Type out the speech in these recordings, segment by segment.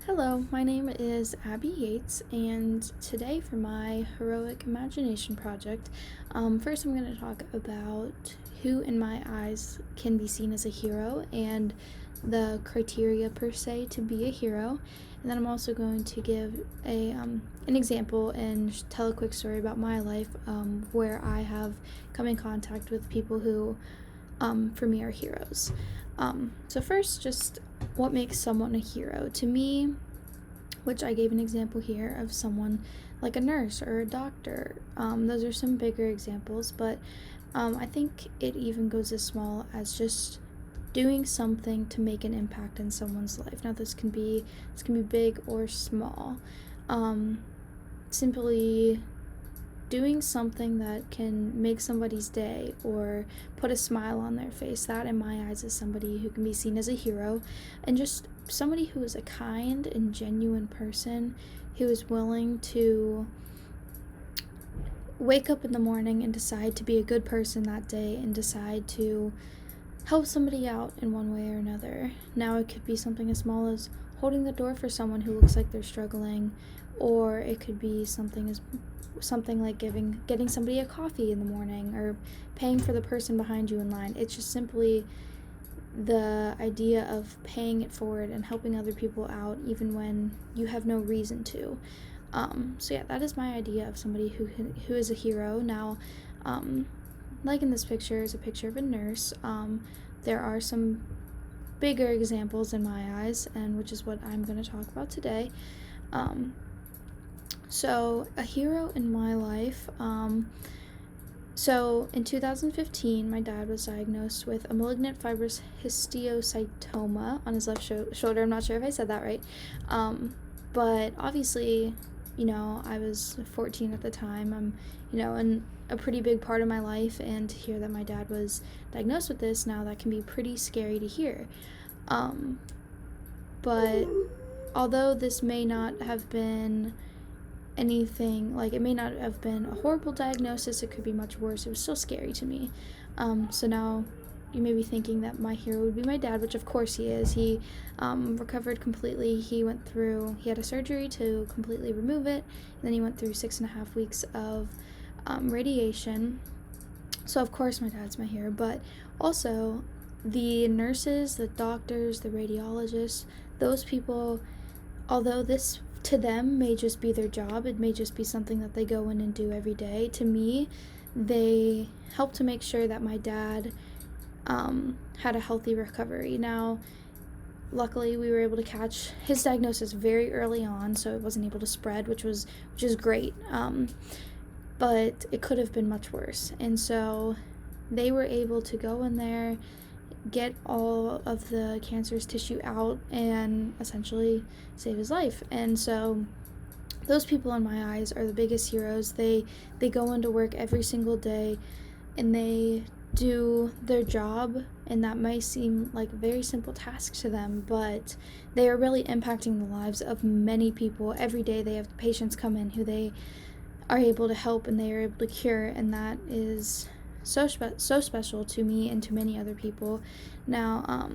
Hello, my name is Abby Yates, and today for my Heroic Imagination project, first I'm going to talk about who in my eyes can be seen as a hero and the criteria per se to be a hero. And then I'm also going to give an example and tell a quick story about my life where I have come in contact with people who, for me, are heroes. So first, just what makes someone a hero to me, which I gave an example here of someone like a nurse or a doctor. Those are some bigger examples, but I think it even goes as small as just doing something to make an impact in someone's life. Now this can be big or small. Simply doing something that can make somebody's day or put a smile on their face, that in my eyes is somebody who can be seen as a hero. And just somebody who is a kind and genuine person who is willing to wake up in the morning and decide to be a good person that day and decide to help somebody out in one way or another. Now it could be something as small as holding the door for someone who looks like they're struggling, or it could be something like getting somebody a coffee in the morning or paying for the person behind you in line. It's just simply the idea of paying it forward and helping other people out even when you have no reason to. So yeah, that is my idea of somebody who is a hero. Now, like in this picture is a picture of a nurse. There are some bigger examples in my eyes, and which is what I'm going to talk about today. So a hero in my life, so in 2015, my dad was diagnosed with a malignant fibrous histiocytoma on his left shoulder. I'm not sure if I said that right. But obviously, I was 14 at the time. I'm, in a pretty big part of my life, and to hear that my dad was diagnosed with this, now that can be pretty scary to hear. But although this may not have been anything, like it may not have been a horrible diagnosis, it could be much worse, it was still scary to me. So now you may be thinking that my hero would be my dad, which of course he is. He recovered completely. He had a surgery to completely remove it, and then he went through 6.5 weeks of radiation. So of course my dad's my hero, but also the nurses, the doctors, the radiologists, those people, although this to them may just be their job, it may just be something that they go in and do every day, to me, they help to make sure that my dad had a healthy recovery. Now, luckily, we were able to catch his diagnosis very early on, so it wasn't able to spread, which is great. But it could have been much worse, and so they were able to go in there, get all of the cancerous tissue out, and essentially save his life. And so those people in my eyes are the biggest heroes. They go into work every single day and they do their job, and that might seem like a very simple task to them, but they are really impacting the lives of many people. Every day they have patients come in who they are able to help and they are able to cure, and that is so special to me and to many other people. Now,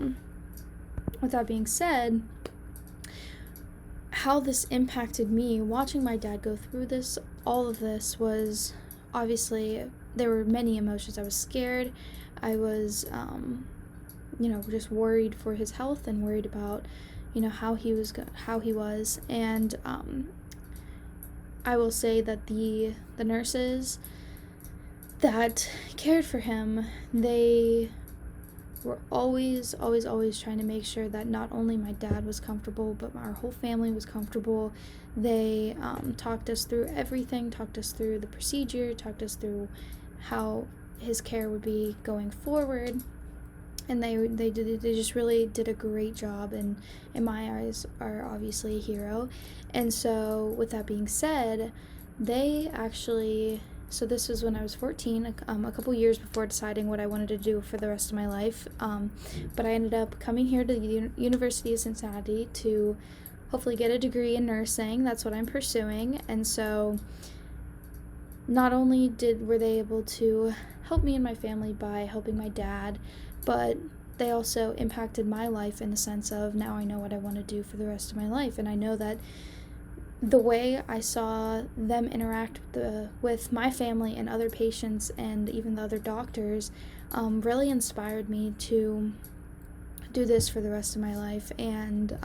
with that being said, how this impacted me, watching my dad go through all of this was obviously, there were many emotions. I was scared. I was, just worried for his health and worried about, how he was. And I will say that the nurses that cared for him, they were always trying to make sure that not only my dad was comfortable, but our whole family was comfortable. They talked us through everything, talked us through the procedure, talked us through how his care would be going forward, and they just really did a great job, and in my eyes are obviously a hero. And so with that being said, they actually, so this was when I was 14, a couple years before deciding what I wanted to do for the rest of my life. But I ended up coming here to the University of Cincinnati to hopefully get a degree in nursing. That's what I'm pursuing. And so not only were they able to help me and my family by helping my dad, but they also impacted my life in the sense of now I know what I want to do for the rest of my life, and I know that the way I saw them interact with my family and other patients and even the other doctors really inspired me to do this for the rest of my life and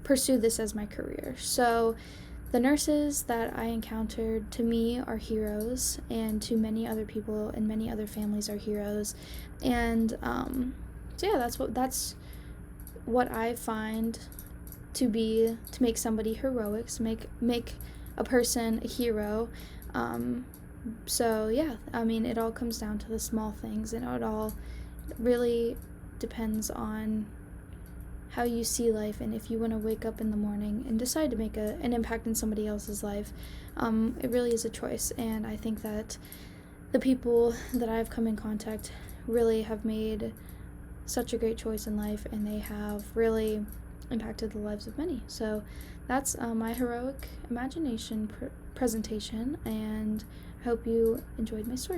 pursue this as my career. So the nurses that I encountered, to me, are heroes, and to many other people and many other families are heroes. And so yeah, that's what I find to make somebody heroic, to make a person a hero. So yeah, I mean, it all comes down to the small things, and it all really depends on how you see life, and if you want to wake up in the morning and decide to make an impact in somebody else's life. It really is a choice, and I think that the people that I've come in contact really have made such a great choice in life, and they have really impacted the lives of many. So that's my heroic imagination presentation, and I hope you enjoyed my story.